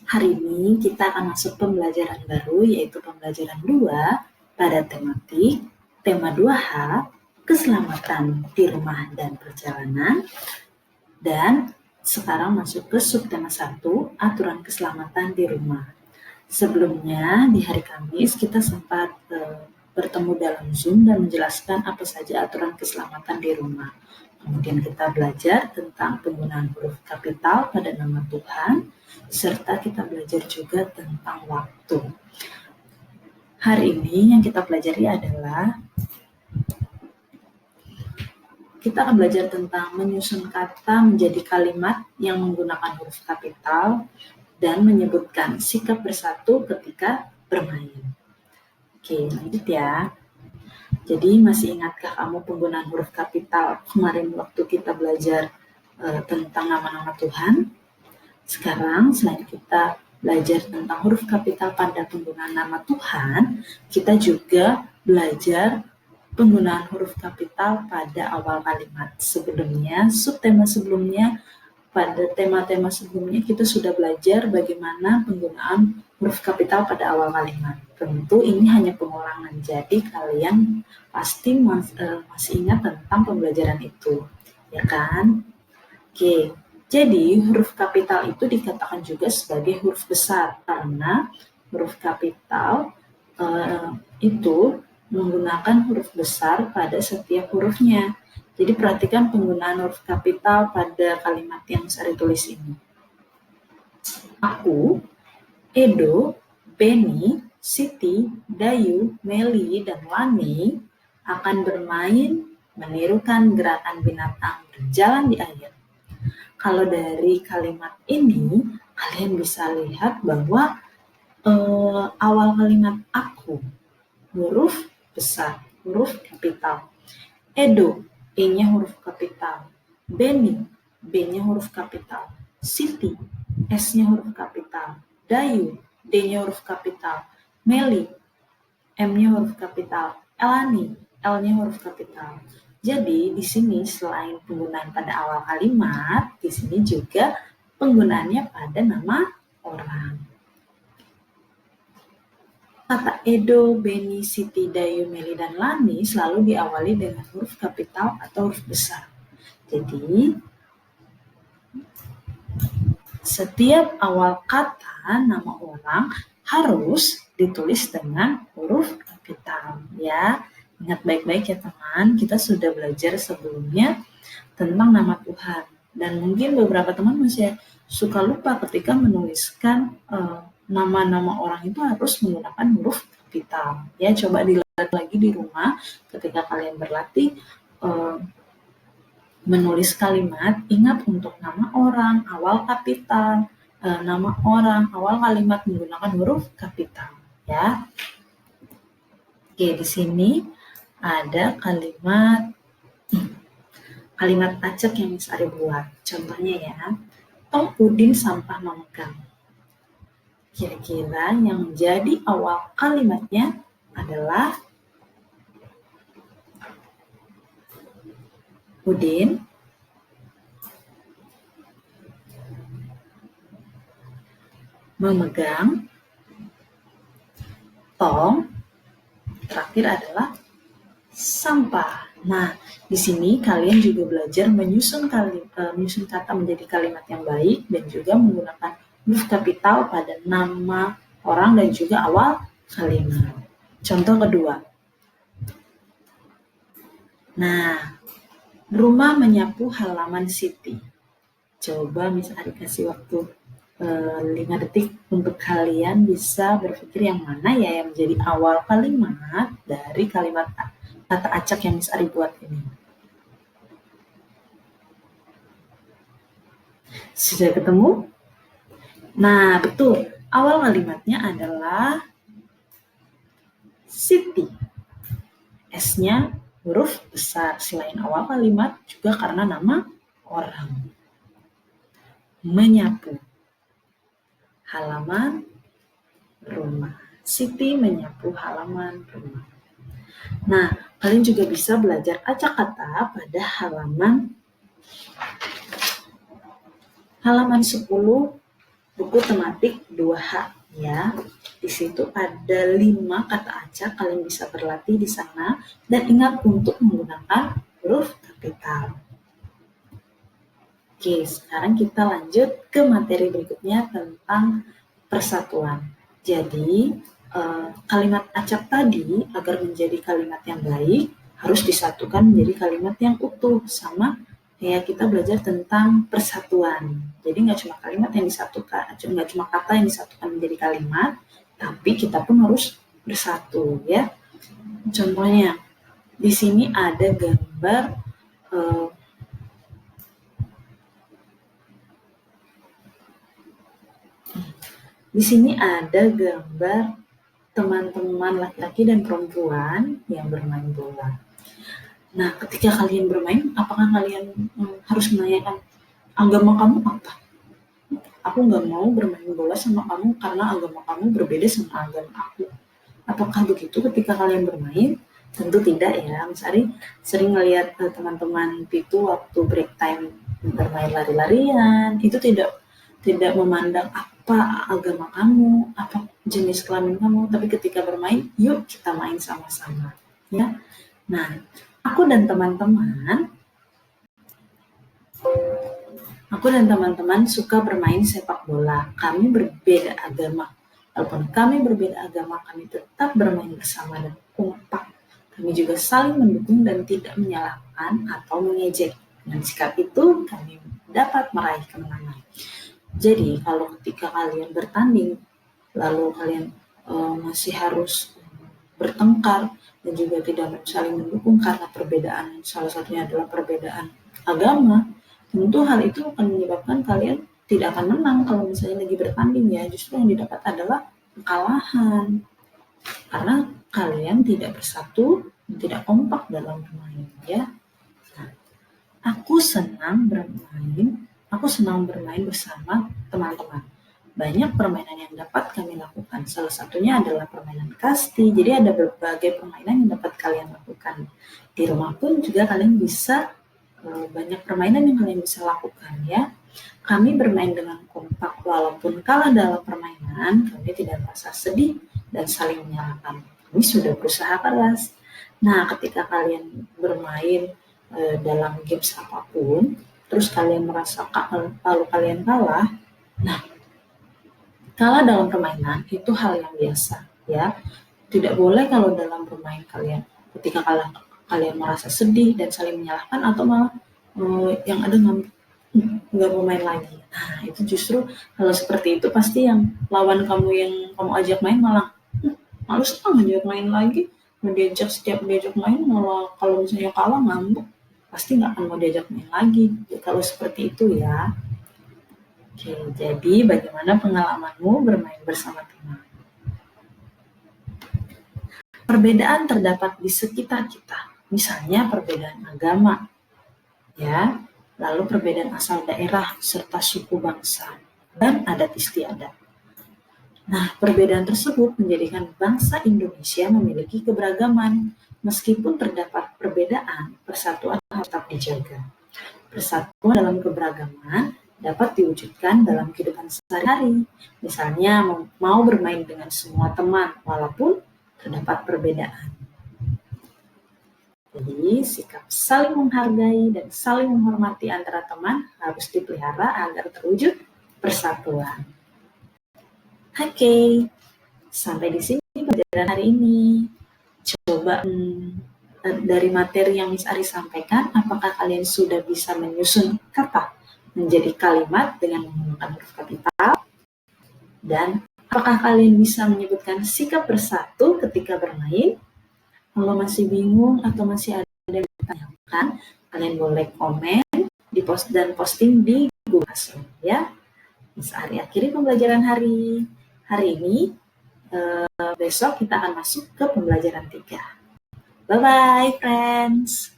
Hari ini kita akan masuk pembelajaran baru, yaitu pembelajaran 2 pada tematik, tema 2H, keselamatan di rumah dan perjalanan, dan sekarang masuk ke subtema 1, aturan keselamatan di rumah. Sebelumnya, di hari Kamis, kita sempat bertemu dalam Zoom dan menjelaskan apa saja aturan keselamatan di rumah. Kemudian kita belajar tentang penggunaan huruf kapital pada nama Tuhan, serta kita belajar juga tentang waktu. Hari ini yang kita pelajari adalah kita akan belajar tentang menyusun kata menjadi kalimat yang menggunakan huruf kapital dan menyebutkan sikap bersatu ketika bermain. Oke, lanjut ya. Jadi masih ingatkah kamu penggunaan huruf kapital kemarin waktu kita belajar tentang nama-nama Tuhan? Sekarang selain kita belajar tentang huruf kapital pada penggunaan nama Tuhan, kita juga belajar penggunaan huruf kapital pada awal kalimat. Sebelumnya, subtema sebelumnya, pada tema-tema sebelumnya kita sudah belajar bagaimana penggunaan huruf kapital pada awal kalimat. Tentu ini hanya pengulangan, jadi kalian pasti masih ingat tentang pembelajaran itu, ya kan? Oke, jadi huruf kapital itu dikatakan juga sebagai huruf besar karena huruf kapital itu menggunakan huruf besar pada setiap hurufnya. Jadi perhatikan penggunaan huruf kapital pada kalimat yang saya tulis ini. Aku, Edo, Benny, Siti, Dayu, Meli, dan Lani akan bermain menirukan gerakan binatang berjalan di air. Kalau dari kalimat ini, kalian bisa lihat bahwa awal kalimat aku, huruf besar, huruf kapital. Edo, E-nya huruf kapital. Benny, B-nya huruf kapital. Siti, S-nya huruf kapital. Dayu, D-nya huruf kapital. Meli, M-nya huruf kapital. Elani, L-nya huruf kapital. Jadi di sini selain penggunaan pada awal kalimat, di sini juga penggunaannya pada nama orang. Kata Edo, Benny, Siti, Dayu, Meli, dan Lani selalu diawali dengan huruf kapital atau huruf besar. Jadi, setiap awal kata nama orang harus ditulis dengan huruf kapital, ya. Ingat baik-baik ya teman, kita sudah belajar sebelumnya tentang nama Tuhan. Dan mungkin beberapa teman masih suka lupa ketika menuliskan nama-nama orang itu harus menggunakan huruf kapital. Ya, coba dilihat lagi di rumah ketika kalian berlatih menulis kalimat, ingat untuk nama orang awal kapital, nama orang awal kalimat menggunakan huruf kapital, ya. Oke, di sini ada kalimat acak yang Miss Ari buat. Contohnya ya, Tom Udin sampah memegang. Kira-kira yang menjadi awal kalimatnya adalah Udin memegang, Tom, terakhir adalah sampah. Nah, di sini kalian juga belajar menyusun kata menjadi kalimat yang baik dan juga menggunakan huruf kapital pada nama orang dan juga awal kalimat. Contoh kedua. Nah, rumah menyapu halaman Siti. Coba Miss Ari kasih waktu 5 detik untuk kalian bisa berpikir yang mana ya yang menjadi awal kalimat dari kalimat kata acak yang Miss Ari buat ini. Sudah ketemu? Nah, betul. Awal kalimatnya adalah Siti. S-nya huruf besar selain awal kalimat juga karena nama orang. Menyapu. Halaman rumah. Siti menyapu halaman rumah. Nah, kalian juga bisa belajar acak kata pada halaman 10 buku tematik 2H ya. Di situ ada 5 kata acak, kalian bisa berlatih di sana dan ingat untuk menggunakan huruf kapital. Oke, sekarang kita lanjut ke materi berikutnya tentang persatuan. Jadi, kalimat acak tadi agar menjadi kalimat yang baik harus disatukan menjadi kalimat yang utuh, sama kayak kita belajar tentang persatuan. Jadi nggak cuma kalimat yang disatukan, nggak cuma kata yang disatukan menjadi kalimat, tapi kita pun harus bersatu ya. Contohnya, di sini ada gambar di sini ada gambar teman-teman laki-laki dan perempuan yang bermain bola. Nah, ketika kalian bermain, apakah kalian harus menanyakan agama kamu apa? Aku nggak mau bermain bola sama kamu karena agama kamu berbeda sama agama aku. Apakah begitu ketika kalian bermain? Tentu tidak ya. Misalnya sering melihat teman-teman itu waktu break time bermain lari-larian, itu tidak memandang apa agama kamu, apa jenis kelamin kamu, tapi ketika bermain, yuk kita main sama-sama. Ya. Nah, aku dan teman-teman suka bermain sepak bola. Kami berbeda agama. Walaupun kami berbeda agama, kami tetap bermain bersama dan kompak. Kami juga saling mendukung dan tidak menyalahkan atau mengejek. Dengan sikap itu, kami dapat meraih kemenangan. Jadi, kalau ketika kalian bertanding, lalu kalian masih harus bertengkar dan juga tidak saling mendukung karena perbedaan, salah satunya adalah perbedaan agama, tentu hal itu akan menyebabkan kalian tidak akan menang kalau misalnya lagi bertanding ya. Justru yang didapat adalah kekalahan. Karena kalian tidak bersatu, tidak kompak dalam bermain ya. Nah, aku senang bermain bersama teman-teman. Banyak permainan yang dapat kami lakukan. Salah satunya adalah permainan kasti. Jadi ada berbagai permainan yang dapat kalian lakukan. Di rumah pun juga kalian bisa banyak permainan yang kalian bisa lakukan ya. Kami bermain dengan kompak walaupun kalah dalam permainan, kami tidak merasa sedih dan saling menyalahkan. Kami sudah berusaha keras. Nah, ketika kalian bermain dalam games apapun, terus kalian merasa lalu kalian kalah, nah kalah dalam permainan itu hal yang biasa ya. Tidak boleh kalau dalam bermain kalian ketika kalah kalian merasa sedih dan saling menyalahkan atau malah yang ada nggak mau main lagi. Nah, itu justru kalau seperti itu pasti yang lawan kamu yang kamu ajak main malah males ngajak main lagi. Setiap diajak main malah kalau misalnya kalah ngambek, pasti nggak akan mau diajak main lagi. Kalau seperti itu ya. Oke, jadi bagaimana pengalamanmu bermain bersama teman? Perbedaan terdapat di sekitar kita, misalnya perbedaan agama, ya, lalu perbedaan asal daerah serta suku bangsa dan adat istiadat. Nah, perbedaan tersebut menjadikan bangsa Indonesia memiliki keberagaman. Meskipun terdapat perbedaan, persatuan harus tetap dijaga. Persatuan dalam keberagaman dapat diwujudkan dalam kehidupan sehari-hari. Misalnya mau bermain dengan semua teman walaupun terdapat perbedaan. Jadi, sikap saling menghargai dan saling menghormati antara teman harus dipelihara agar terwujud persatuan. Oke, sampai di sini pelajaran hari ini. Coba dari materi yang Miss Ari sampaikan, apakah kalian sudah bisa menyusun kata menjadi kalimat dengan menggunakan huruf kapital? Dan apakah kalian bisa menyebutkan sikap bersatu ketika bermain? Kalau masih bingung atau masih ada yang ditanyakan, kalian boleh komen di post dan posting di Google Classroom ya. Miss Ari akhiri pembelajaran hari ini. Besok kita akan masuk ke pembelajaran 3. Bye-bye, friends.